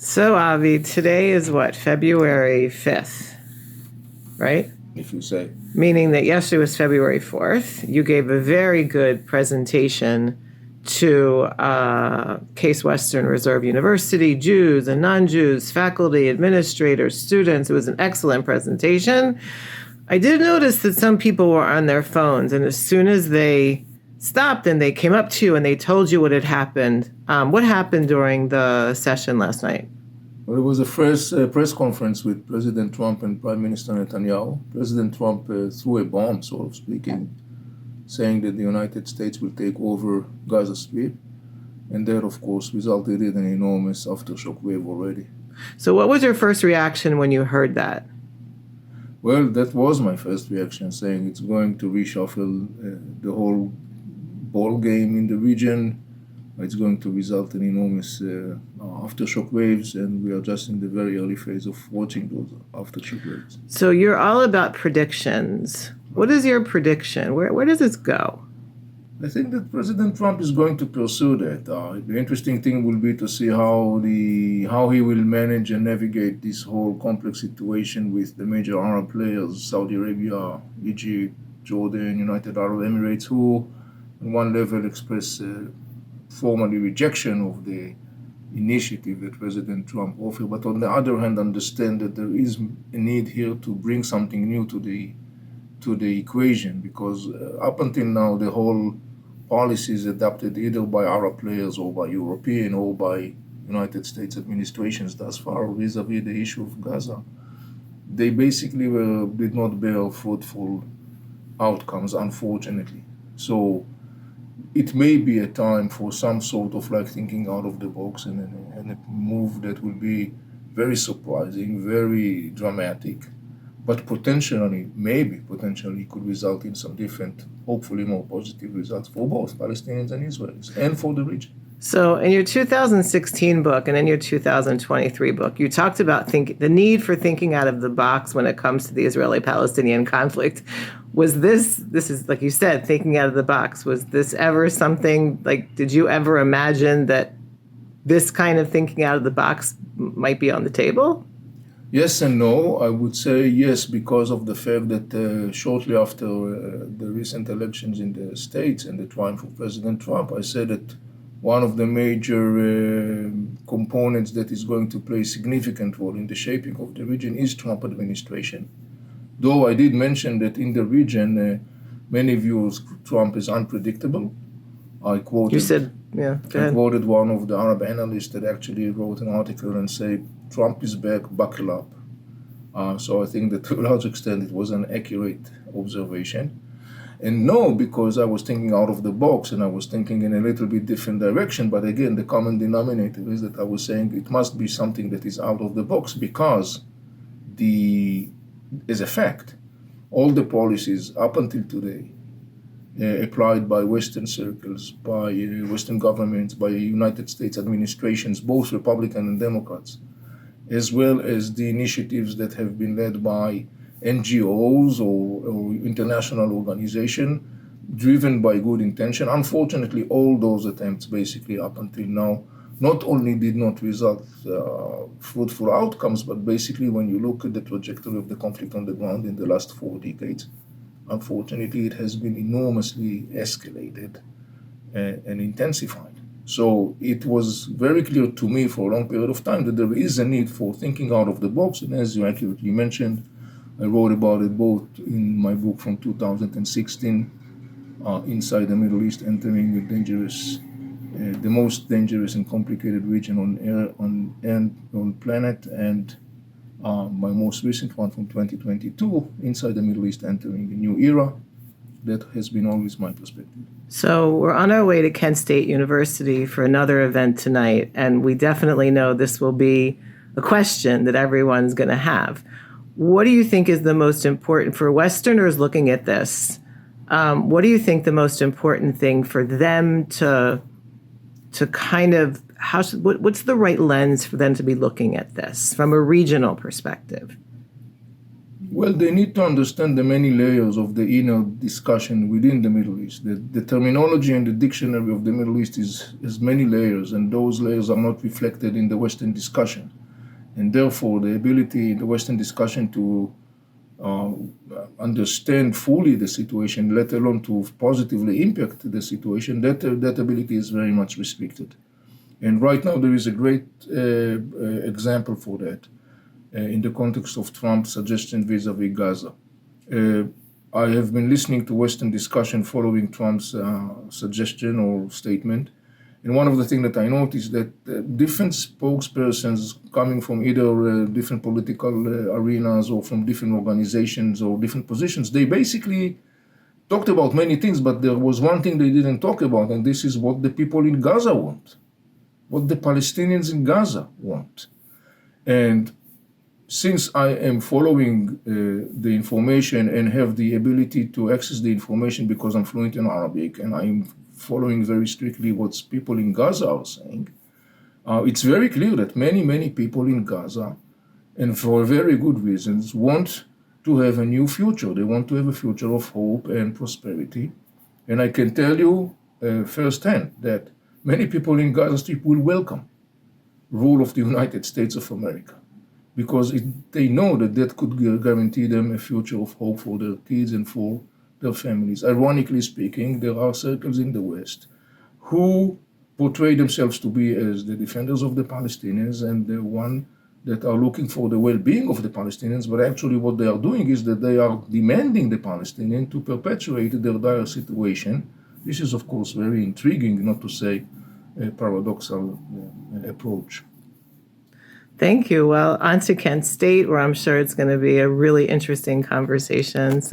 So, Avi, today is what, February 5th, right? If you say. Meaning that yesterday was February 4th. You gave a very good presentation to Case Western Reserve University, Jews and non-Jews, faculty, administrators, students. It was an excellent presentation. I did notice that some people were on their phones, and as soon as they stopped and they came up to you and they told you what had happened, what happened during the session last night? Well, it was the first press conference with President Trump and Prime Minister Netanyahu. President Trump threw a bomb, sort of speaking, saying that the United States will take over Gaza Strip. And that, of course, resulted in an enormous aftershock wave already. So what was your first reaction when you heard that? Well, that was my first reaction, saying it's going to reshuffle the whole ball game in the region. It's going to result in enormous aftershock waves, and we are just in the very early phase of watching those aftershock waves. So you're all about predictions. What is your prediction? Where does this go? I think that President Trump is going to pursue that. The interesting thing will be to see how he will manage and navigate this whole complex situation with the major Arab players, Saudi Arabia, Egypt, Jordan, United Arab Emirates, who on one level express formally rejection of the initiative that President Trump offered, but on the other hand understand that there is a need here to bring something new to the equation, because up until now the whole policy is adopted either by Arab players or by European or by United States administrations thus far vis-a-vis the issue of Gaza. They basically did not bear fruitful outcomes, unfortunately. So it may be a time for some sort of thinking out of the box and a move that will be very surprising, very dramatic, but potentially could result in some different, hopefully more positive results for both Palestinians and Israelis and for the region. So in your 2016 book and in your 2023 book, you talked about the need for thinking out of the box when it comes to the Israeli-Palestinian conflict. Was this is, like you said, thinking out of the box. Was this ever something, did you ever imagine that this kind of thinking out of the box might be on the table? Yes and no. I would say yes, because of the fact that shortly after the recent elections in the States and the triumph of President Trump, I said that one of the major components that is going to play a significant role in the shaping of the region is Trump administration. Though I did mention that in the region, many view Trump as unpredictable. I quoted one of the Arab analysts that actually wrote an article and said, Trump is back, buckle up. So I think that to a large extent it was an accurate observation. And no, because I was thinking out of the box and I was thinking in a little bit different direction. But again, the common denominator is that I was saying it must be something that is out of the box, because as a fact, all the policies up until today applied by Western circles, by Western governments, by United States administrations, both Republican and Democrats, as well as the initiatives that have been led by NGOs or international organizations driven by good intention. Unfortunately, all those attempts basically up until now not only did not result fruitful outcomes, but basically when you look at the trajectory of the conflict on the ground in the last 4 decades, unfortunately it has been enormously escalated and intensified. So it was very clear to me for a long period of time that there is a need for thinking out of the box, and as you accurately mentioned, I wrote about it both in my book from 2016, Inside the Middle East, Entering the most dangerous and complicated region on planet, and my most recent one from 2022, Inside the Middle East, Entering a New Era. That has been always my perspective. So we're on our way to Kent State University for another event tonight, and we definitely know this will be a question that everyone's going to have. What do you think is the most important for Westerners looking at this? What do you think the most important thing for them to kind of, what's the right lens for them to be looking at this from a regional perspective? Well, they need to understand the many layers of the inner discussion within the Middle East. The terminology and the dictionary of the Middle East is many layers, and those layers are not reflected in the Western discussion. And therefore, the ability in the Western discussion to understand fully the situation, let alone to positively impact the situation, that ability is very much restricted. And right now, there is a great example for that. In the context of Trump's suggestion vis-a-vis Gaza. I have been listening to Western discussion following Trump's suggestion or statement. And one of the things that I noticed that different spokespersons coming from either different political arenas or from different organizations or different positions, they basically talked about many things, but there was one thing they didn't talk about, and this is what the people in Gaza want, what the Palestinians in Gaza want. And since I am following the information and have the ability to access the information because I'm fluent in Arabic and I'm following very strictly what people in Gaza are saying, it's very clear that many people in Gaza, and for very good reasons, want to have a new future. They want to have a future of hope and prosperity. And I can tell you firsthand that many people in Gaza Strip will welcome rule of the United States of America, because they know that could guarantee them a future of hope for their kids and for their families. Ironically speaking, there are circles in the West who portray themselves to be as the defenders of the Palestinians and the one that are looking for the well-being of the Palestinians, but actually what they are doing is that they are demanding the Palestinians to perpetuate their dire situation. This is, of course, very intriguing, not to say a paradoxical approach. Thank you. Well, on to Kent State, where I'm sure it's going to be a really interesting conversation.